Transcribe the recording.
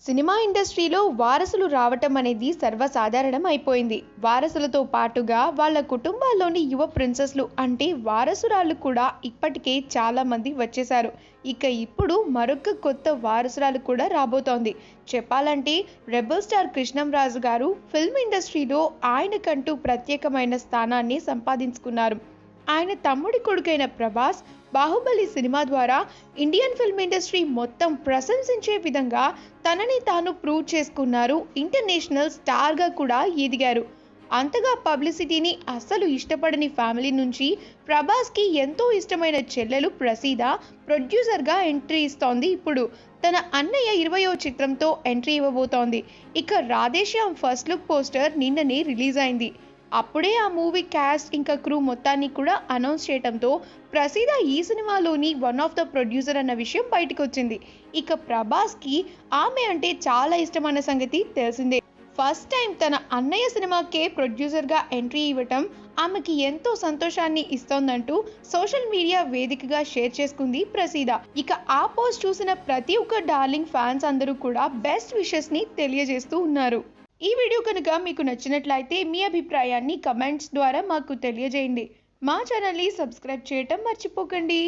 Cinema ఇండస్ట్రీలో వారసులు రావటం అనేది సర్వసాధారణం అయిపోయింది. వారసులతో పాటుగా వాళ్ళ కుటుంబాల్లోని యువ ప్రిన్సెస్లు అంటే వారసురాళ్ళు కూడా ఇప్పటికే చాలా మంది వచ్చేశారు. ఇక ఇప్పుడు మరొక కొత్త వారసురాలు కూడా రాబోతోంది. చెప్పాలంటే రెబల్ స్టార్ కృష్ణంరాజు గారు ఫిల్మ్ ఇండస్ట్రీలో ఆయనకంటూ ప్రత్యేకమైన స్థానాన్ని సంపాదించుకున్నారు. ఆయన తమ్ముడి కొడుకైన ప్రభాస్ బాహుబలి సినిమా ద్వారా ఇండియన్ ఫిల్మ్ ఇండస్ట్రీ మొత్తం ప్రశంసించే విధంగా తనని తాను ప్రూవ్ చేసుకున్నారు. ఇంటర్నేషనల్ స్టార్గా కూడా ఎదిగారు. అంతగా పబ్లిసిటీని అస్సలు ఇష్టపడని ఫ్యామిలీ నుంచి ప్రభాస్కి ఎంతో ఇష్టమైన చెల్లెలు ప్రసీద ప్రొడ్యూసర్గా ఎంట్రీ ఇస్తోంది. ఇప్పుడు తన అన్నయ్య 20వ చిత్రంతో ఎంట్రీ ఇవ్వబోతోంది. ఇక రాధేశ్యామ్ ఫస్ట్ లుక్ పోస్టర్ నిన్ననే రిలీజ్ అయింది. అప్పుడే ఆ మూవీ క్యాస్ట్ ఇంకా క్రూ మొత్తాన్ని కూడా అనౌన్స్ చేయడంతో ప్రసీద ఈ సినిమాలోని వన్ ఆఫ్ ద ప్రొడ్యూసర్ అన్న విషయం బయటకు వచ్చింది. ఇక ప్రభాస్కి ఆమె అంటే చాలా ఇష్టమైన సంగతి తెలిసిందే. ఫస్ట్ టైం తన అన్నయ్య సినిమాకే ప్రొడ్యూసర్గా ఎంట్రీ ఇవ్వటం ఆమెకి ఎంతో సంతోషాన్ని ఇస్తోందంటూ సోషల్ మీడియా వేదికగా షేర్ చేసుకుంది ప్రసీద. ఇక ఆ పోస్ట్ చూసిన ప్రతి ఒక్క డార్లింగ్ ఫ్యాన్స్ అందరూ కూడా బెస్ట్ విషెస్ని తెలియజేస్తూ ఉన్నారు. ఈ వీడియో కనుక మీకు నచ్చినట్లయితే మీ అభిప్రాయాన్ని కమెంట్స్ ద్వారా మాకు తెలియజేయండి. మా ఛానల్ని సబ్స్క్రైబ్ చేయటం మర్చిపోకండి.